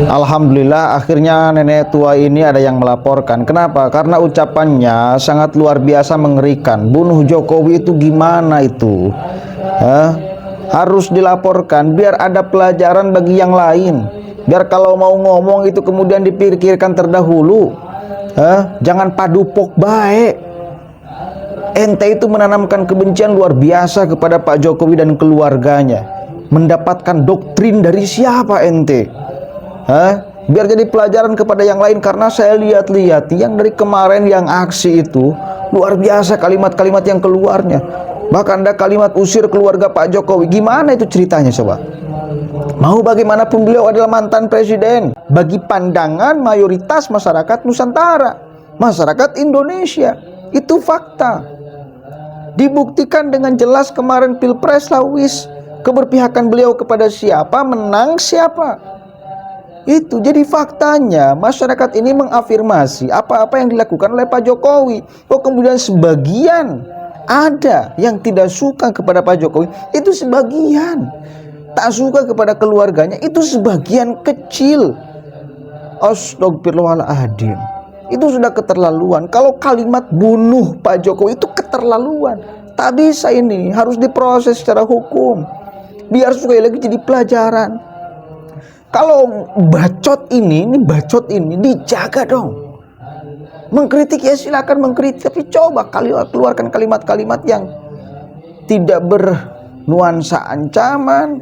Alhamdulillah akhirnya nenek tua ini ada yang melaporkan. Kenapa? Karena ucapannya sangat luar biasa mengerikan. Bunuh Jokowi itu gimana itu? Harus dilaporkan biar ada pelajaran bagi yang lain. Biar kalau mau ngomong itu kemudian dipikirkan terdahulu. Jangan padupok baik. Ente itu menanamkan kebencian luar biasa kepada Pak Jokowi dan keluarganya. Mendapatkan doktrin dari siapa ente? Biar jadi pelajaran kepada yang lain. Karena saya lihat-lihat yang dari kemarin yang aksi itu luar biasa kalimat-kalimat yang keluarnya. Bahkan ada kalimat usir keluarga Pak Jokowi. Gimana itu ceritanya coba? Mau bagaimanapun beliau adalah mantan presiden. Bagi pandangan mayoritas masyarakat Nusantara, masyarakat Indonesia, itu fakta. Dibuktikan dengan jelas kemarin Pilpres lawis. Keberpihakan beliau kepada siapa, menang siapa. Itu jadi faktanya masyarakat ini mengafirmasi apa-apa yang dilakukan oleh Pak Jokowi. Kemudian sebagian ada yang tidak suka kepada Pak Jokowi, itu sebagian. Tak suka kepada keluarganya, itu sebagian kecil. Astagfirullahaladzim. Itu sudah keterlaluan. Kalau kalimat bunuh Pak Jokowi itu keterlaluan. Tak bisa, ini harus diproses secara hukum. Biar sekali lagi jadi pelajaran. Kalau bacot ini bacot ini dijaga dong. Mengkritik ya silakan mengkritik, tapi coba keluarkan kalimat-kalimat yang tidak bernuansa ancaman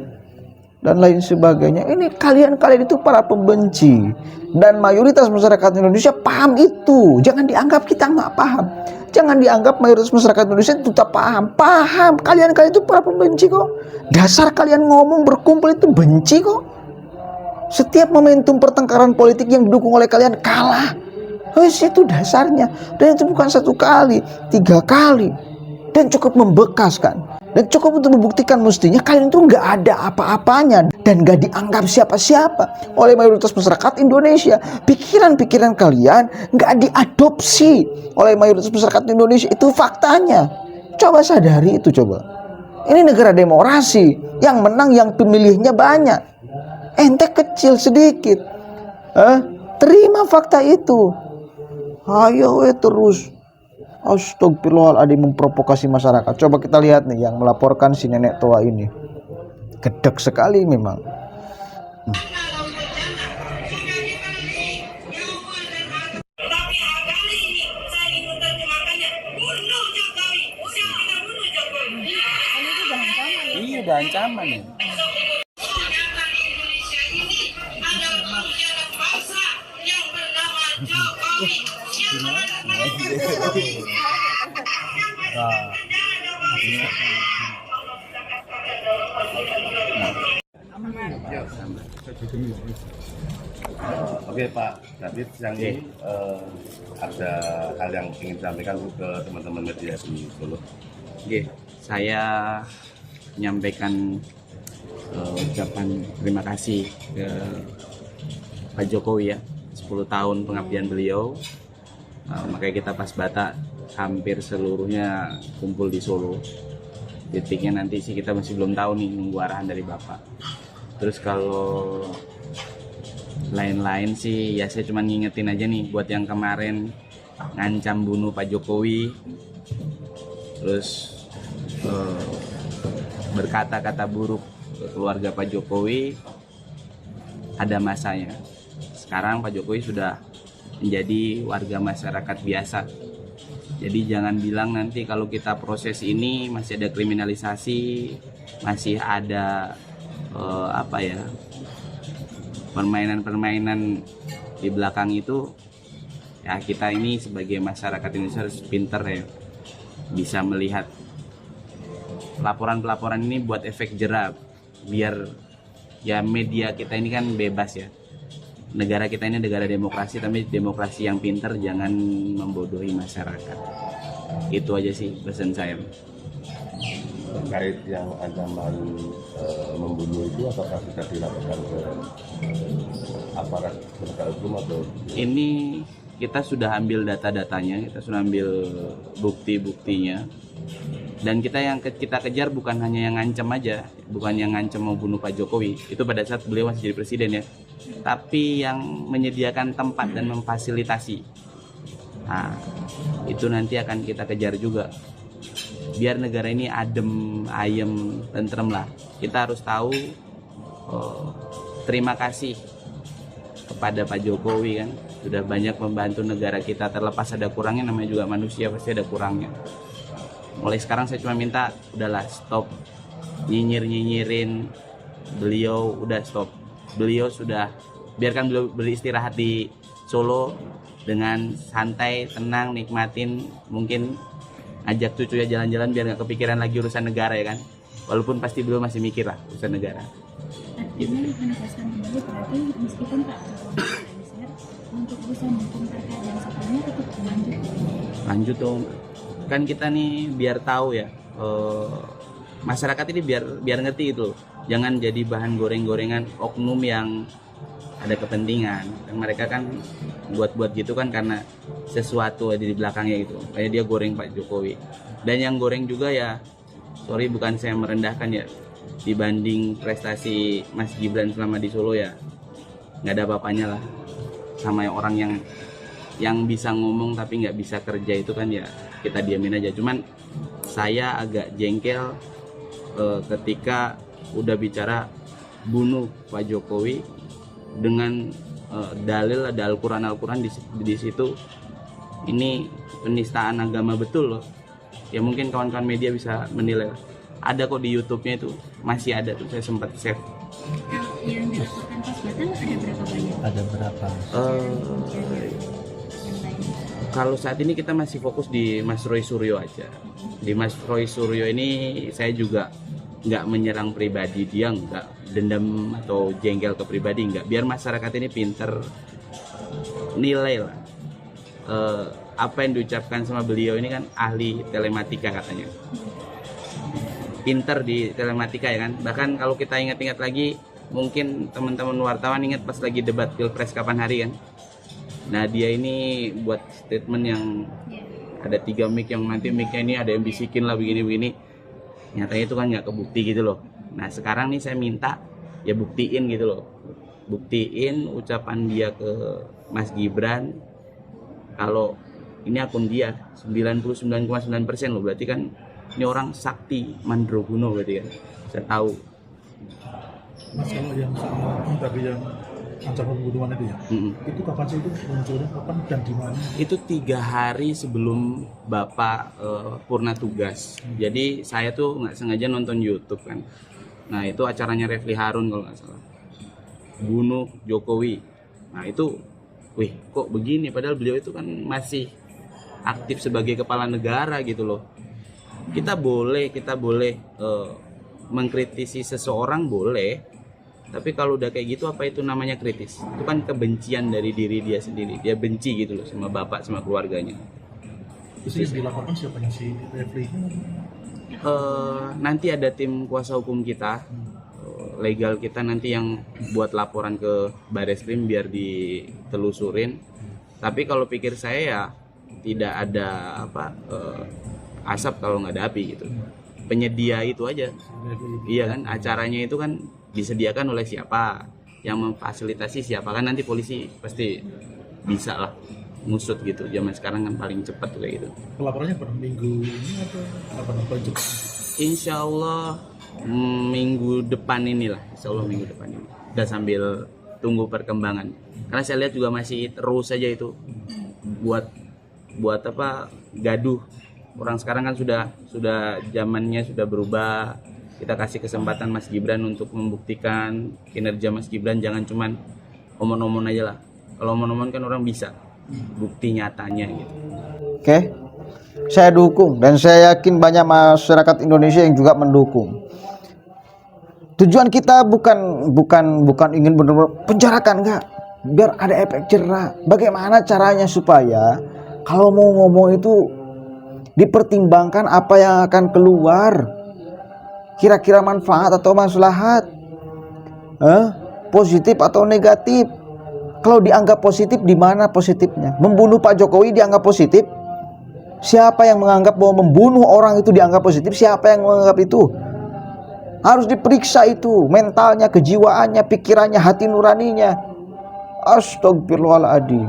dan lain sebagainya. Ini kalian itu para pembenci, dan mayoritas masyarakat Indonesia paham itu. Jangan dianggap kita nggak paham. Jangan dianggap mayoritas masyarakat Indonesia itu tak paham. Paham. Kalian itu para pembenci kok. Dasar kalian ngomong berkumpul itu benci kok. Setiap momentum pertengkaran politik yang didukung oleh kalian kalah. Itu dasarnya. Dan itu bukan 1 kali, 3 kali. Dan cukup membekas kan. Dan cukup untuk membuktikan mestinya kalian itu nggak ada apa-apanya. Dan nggak dianggap siapa-siapa oleh mayoritas masyarakat Indonesia. Pikiran-pikiran kalian nggak diadopsi oleh mayoritas masyarakat Indonesia. Itu faktanya. Coba sadari itu coba. Ini negara demokrasi. Yang menang yang pemilihnya banyak. Ente kecil sedikit. Terima fakta itu. Ayo terus. Astagfirullahaladzim, memprovokasi masyarakat. Coba kita lihat nih yang melaporkan si nenek tua ini. Gedek sekali memang. Iya, udah ancaman ya. Oke Pak David, yang ini ada hal yang ingin disampaikan ke teman-teman media di Solo. Oke, saya menyampaikan ucapan terima kasih ke Pak Jokowi ya, 10 tahun pengabdian beliau. Makanya kita pas Batak hampir seluruhnya kumpul di Solo. Titiknya nanti sih kita masih belum tahu nih, nunggu arahan dari Bapak. Terus kalau lain-lain sih ya saya cuma ngingetin aja nih buat yang kemarin ngancam bunuh Pak Jokowi, terus berkata-kata buruk ke keluarga Pak Jokowi, ada masanya. Sekarang Pak Jokowi sudah menjadi warga masyarakat biasa. Jadi jangan bilang nanti kalau kita proses ini masih ada kriminalisasi, masih ada permainan-permainan di belakang itu. Ya kita ini sebagai masyarakat Indonesia harus pinter ya, bisa melihat laporan-pelaporan ini buat efek jerah, biar ya media kita ini kan bebas ya. Negara kita ini negara demokrasi, tapi demokrasi yang pinter, jangan membodohi masyarakat. Itu aja sih pesan saya. Terkait yang ancaman membunuh itu, apakah sudah dilaporkan ke aparat penegak hukum atau? Ini kita sudah ambil data-datanya, kita sudah ambil bukti-buktinya. Dan kita kejar bukan hanya yang ngancam aja, bukan yang ngancam mau bunuh Pak Jokowi, itu pada saat beliau masih jadi presiden ya, tapi yang menyediakan tempat dan memfasilitasi. Nah, itu nanti akan kita kejar juga, biar negara ini adem, ayem, tentrem lah. Kita harus tahu terima kasih kepada Pak Jokowi kan, sudah banyak membantu negara kita. Terlepas ada kurangnya, namanya juga manusia, pasti ada kurangnya. Mulai sekarang saya cuma minta, udahlah stop nyinyir-nyinyirin beliau, udah stop. Beliau sudah, biarkan beliau beristirahat di Solo dengan santai, tenang, nikmatin, mungkin ajak cucunya jalan-jalan biar nggak kepikiran lagi urusan negara ya kan. Walaupun pasti beliau masih mikir lah urusan negara. Artinya penegasan kembali berarti meskipun Pak Jokowi geser, untuk bisa mendukung terkait dan sebagainya tetap lanjut. Lanjut dong. Kan kita nih biar tahu ya, masyarakat ini biar ngerti itu, jangan jadi bahan goreng-gorengan oknum yang ada kepentingan. Dan mereka kan buat gitu kan karena sesuatu ada di belakangnya gitu, kayak dia goreng Pak Jokowi. Dan yang goreng juga ya, sorry bukan saya merendahkan ya, dibanding prestasi Mas Gibran selama di Solo ya nggak ada apa-apanya lah sama orang yang bisa ngomong tapi nggak bisa kerja, itu kan ya kita diamin aja. Cuman saya agak jengkel ketika udah bicara bunuh Pak Jokowi dengan dalil ada Al-Quran di situ. Ini penistaan agama betul loh. Ya mungkin kawan-kawan media bisa menilai. Ada kok di YouTube-nya itu, masih ada tuh, saya sempat save. Yang dilaporkan pas Batam ada berapa banyak? Ada berapa? Kalau saat ini kita masih fokus di Mas Roy Suryo aja. Di Mas Roy Suryo ini saya juga nggak menyerang pribadi dia, nggak dendam atau jengkel ke pribadi, nggak. Biar masyarakat ini pinter nilai lah. Apa yang diucapkan sama beliau ini kan ahli telematika katanya. Pinter di telematika ya kan. Bahkan kalau kita ingat-ingat lagi, mungkin teman-teman wartawan ingat pas lagi debat Pilpres kapan hari kan. Nah dia ini buat statement yang ada 3 mic, yang nanti micnya ini ada yang bisikin lah begini-begini. Nyatanya itu kan nggak kebukti gitu loh. Nah sekarang nih saya minta ya buktiin gitu loh. Buktiin ucapan dia ke Mas Gibran. Kalau ini akun dia 99,9% loh, berarti kan ini orang sakti Mandroguno berarti kan. Saya tahu. Mas, kalau yang soal tadi yang ancaman pembunuhan itu ya, itu kapan sih itu munculnya, kapan dan di mana? Itu 3 hari sebelum Bapak purna tugas. Jadi saya tuh nggak sengaja nonton YouTube kan. Nah itu acaranya Refli Harun kalau nggak salah. Bunuh Jokowi. Nah itu, wih kok begini? Padahal beliau itu kan masih aktif sebagai kepala negara gitu loh. Kita boleh mengkritisi seseorang boleh, tapi kalau udah kayak gitu apa itu namanya kritis? Itu kan kebencian dari diri dia sendiri. Dia benci gitu loh sama bapak, sama keluarganya. Itu yang dilaporkan siapanya, si Refli? Nanti ada tim kuasa hukum kita, legal kita nanti yang buat laporan ke Bareskrim biar ditelusurin. Tapi kalau pikir saya ya tidak ada asap kalau nggak ada api gitu. Penyedia itu aja. Iya kan, acaranya itu kan disediakan oleh siapa, yang memfasilitasi siapa, kan nanti polisi pasti bisa lah ngusut gitu. Zaman sekarang kan paling cepat kayak gitu. Pelaporannya per minggu ini atau kapan lanjut? Insya Allah minggu depan inilah, Insya Allah minggu depan ini. Udah sambil tunggu perkembangan. Karena saya lihat juga masih terus saja itu buat apa gaduh. Orang sekarang kan sudah zamannya sudah berubah. Kita kasih kesempatan Mas Gibran untuk membuktikan kinerja Mas Gibran, jangan cuman omong-omong aja lah. Kalau omong-omong kan orang bisa bukti nyatanya gitu. Oke. Saya dukung dan saya yakin banyak masyarakat Indonesia yang juga mendukung. Tujuan kita bukan ingin benar-benar penjarakan, enggak. Biar ada efek jerah. Bagaimana caranya supaya kalau mau ngomong itu dipertimbangkan apa yang akan keluar, kira-kira manfaat atau maslahat, positif atau negatif. Kalau dianggap positif, di mana positifnya? Membunuh Pak Jokowi dianggap positif, Siapa yang menganggap bahwa membunuh orang itu dianggap positif? Siapa yang menganggap itu? Harus diperiksa itu, mentalnya, kejiwaannya, pikirannya, hati nuraninya. Astagfirullahaladzim.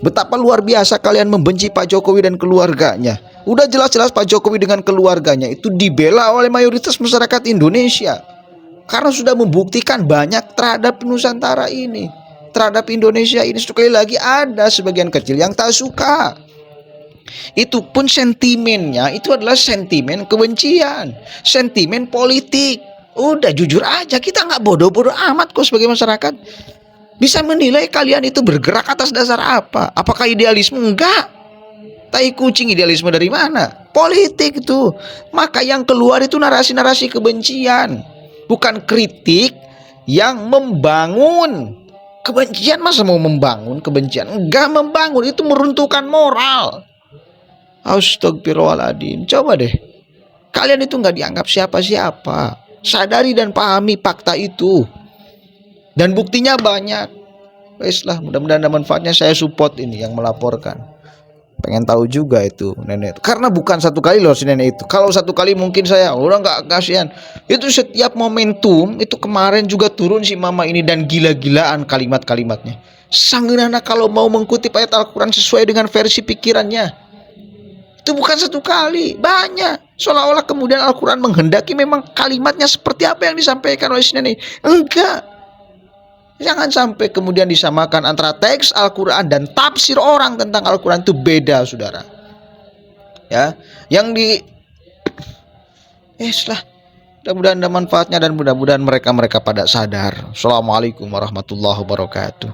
Betapa luar biasa kalian membenci Pak Jokowi dan keluarganya. Udah jelas-jelas Pak Jokowi dengan keluarganya itu dibela oleh mayoritas masyarakat Indonesia. Karena sudah membuktikan banyak terhadap Nusantara ini, terhadap Indonesia ini. Sekali lagi ada sebagian kecil yang tak suka. Itu pun sentimennya itu adalah sentimen kebencian, sentimen politik. Udah jujur aja, kita nggak bodoh-bodoh amat kok sebagai masyarakat. Bisa menilai kalian itu bergerak atas dasar apa? Apakah idealisme? Enggak. Tai kucing, idealisme dari mana? Politik itu. Maka yang keluar itu narasi-narasi kebencian, bukan kritik yang membangun. Kebencian masa mau membangun kebencian? Enggak membangun, itu meruntuhkan moral. Astagfirullahaladzim. Coba deh, kalian itu nggak dianggap siapa-siapa. Sadari dan pahami fakta itu. Dan buktinya banyak. Wes lah, mudah-mudahan ada manfaatnya. Saya support ini yang melaporkan. Pengen tahu juga itu nenek. Karena bukan satu kali loh si nenek itu. Kalau satu kali mungkin saya udah nggak kasihan. Itu setiap momentum itu kemarin juga turun si mama ini dan gila-gilaan kalimat-kalimatnya. Sanggana kalau mau mengutip ayat Al-Quran sesuai dengan versi pikirannya. Itu bukan satu kali, banyak. Seolah-olah kemudian Al-Quran menghendaki memang kalimatnya seperti apa yang disampaikan oleh si nenek. Enggak. Jangan sampai kemudian disamakan antara teks Al-Quran dan tafsir orang tentang Al-Quran, itu beda, saudara. Ya, yang di lah. Mudah-mudahan ada manfaatnya dan mudah-mudahan mereka pada sadar. Assalamualaikum warahmatullahi wabarakatuh.